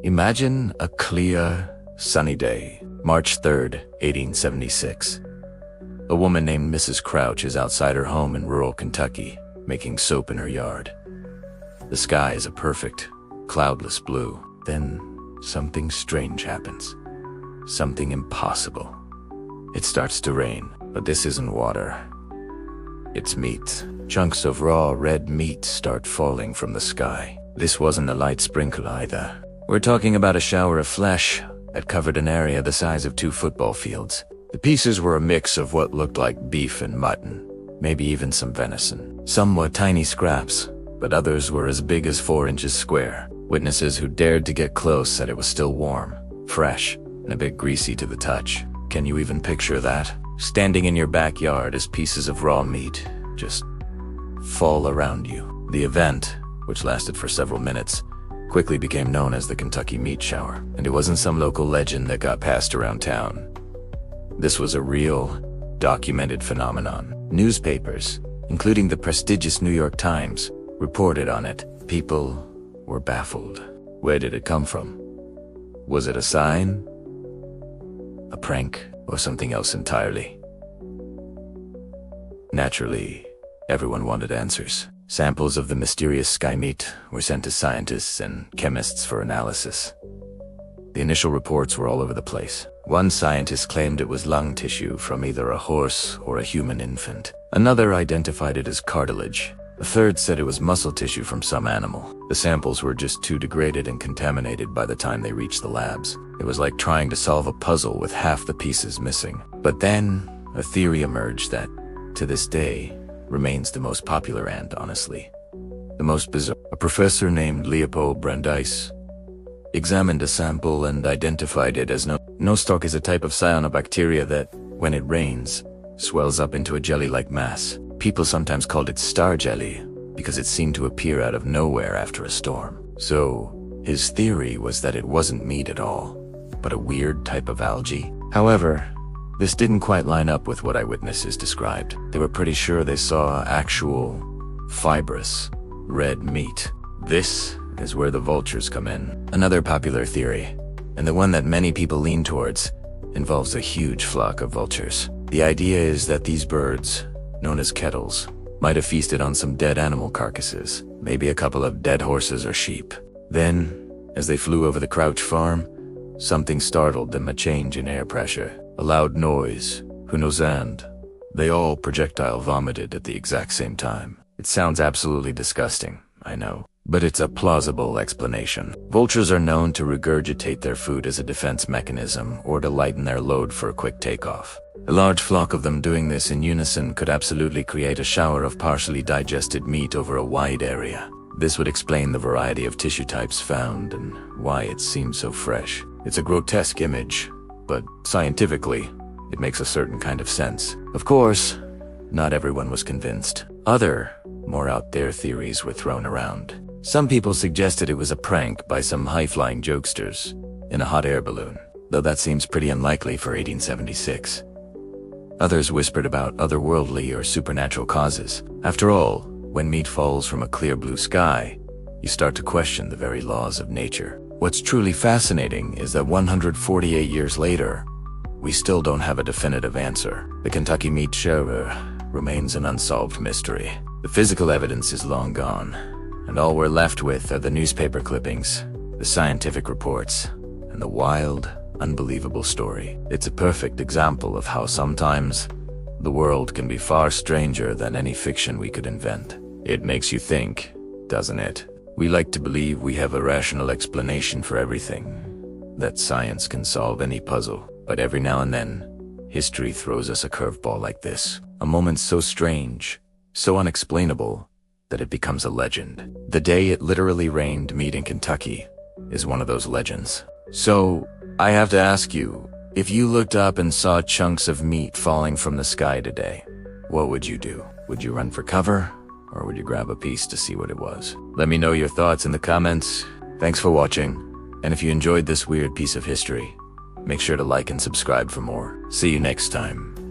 Imagine a clear, sunny day, March 3rd, 1876. A woman named Mrs. Crouch is outside her home in rural Kentucky, making soap in her yard. The sky is a perfect, cloudless blue. Then, something strange happens. Something impossible. It starts to rain, but this isn't water. It's meat. Chunks of raw red meat start falling from the sky. This wasn't a light sprinkle either. We're talking about a shower of flesh that covered an area the size of 2 football fields. The pieces were a mix of what looked like beef and mutton, maybe even some venison. Some were tiny scraps, but others were as big as 4 inches square. Witnesses who dared to get close said it was still warm, fresh, and a bit greasy to the touch. Can you even picture that? Standing in your backyard as pieces of raw meat just fall around you. The event, which lasted for several minutes, quickly became known as the Kentucky Meat Shower, and it wasn't some local legend that got passed around town. This was a real, documented phenomenon. Newspapers, including the prestigious New York Times, reported on it. People were baffled. Where did it come from? Was it a sign? A prank? Or something else entirely? Naturally, everyone wanted answers. Samples of the mysterious sky meat were sent to scientists and chemists for analysis. The initial reports were all over the place. One scientist claimed it was lung tissue from either a horse or a human infant. Another identified it as cartilage. A third said it was muscle tissue from some animal. The samples were just too degraded and contaminated by the time they reached the labs. It was like trying to solve a puzzle with half the pieces missing. But then, a theory emerged that, to this day, remains the most popular and, honestly, the most bizarre. A professor named Leopold Brandeis examined a sample and identified it as nostoc is a type of cyanobacteria that, when it rains, swells up into a jelly-like mass. People sometimes called it star jelly because it seemed to appear out of nowhere after a storm. So, his theory was that it wasn't meat at all, but a weird type of algae. However, this didn't quite line up with what eyewitnesses described. They were pretty sure they saw actual, fibrous, red meat. This is where the vultures come in. Another popular theory, and the one that many people lean towards, involves a huge flock of vultures. The idea is that these birds, known as kettles, might have feasted on some dead animal carcasses, maybe a couple of dead horses or sheep. Then, as they flew over the Crouch farm, something startled them, a change in air pressure. A loud noise, who knows, and they all projectile vomited at the exact same time. It sounds absolutely disgusting, I know, but it's a plausible explanation. Vultures are known to regurgitate their food as a defense mechanism or to lighten their load for a quick takeoff. A large flock of them doing this in unison could absolutely create a shower of partially digested meat over a wide area. This would explain the variety of tissue types found and why it seems so fresh. It's a grotesque image, but scientifically, it makes a certain kind of sense. Of course, not everyone was convinced. Other, more out there theories were thrown around. Some people suggested it was a prank by some high-flying jokesters in a hot air balloon, though that seems pretty unlikely for 1876. Others whispered about otherworldly or supernatural causes. After all, when meat falls from a clear blue sky, you start to question the very laws of nature. What's truly fascinating is that 148 years later, we still don't have a definitive answer. The Kentucky Meat Shower remains an unsolved mystery. The physical evidence is long gone, and all we're left with are the newspaper clippings, the scientific reports, and the wild, unbelievable story. It's a perfect example of how sometimes the world can be far stranger than any fiction we could invent. It makes you think, doesn't it? We like to believe we have a rational explanation for everything, that science can solve any puzzle. But every now and then, history throws us a curveball like this. A moment so strange, so unexplainable, that it becomes a legend. The day it literally rained meat in Kentucky is one of those legends. So, I have to ask you, if you looked up and saw chunks of meat falling from the sky today, what would you do? Would you run for cover? Or would you grab a piece to see what it was? Let me know your thoughts in the comments. Thanks for watching, and if you enjoyed this weird piece of history, make sure to like and subscribe for more. See you next time.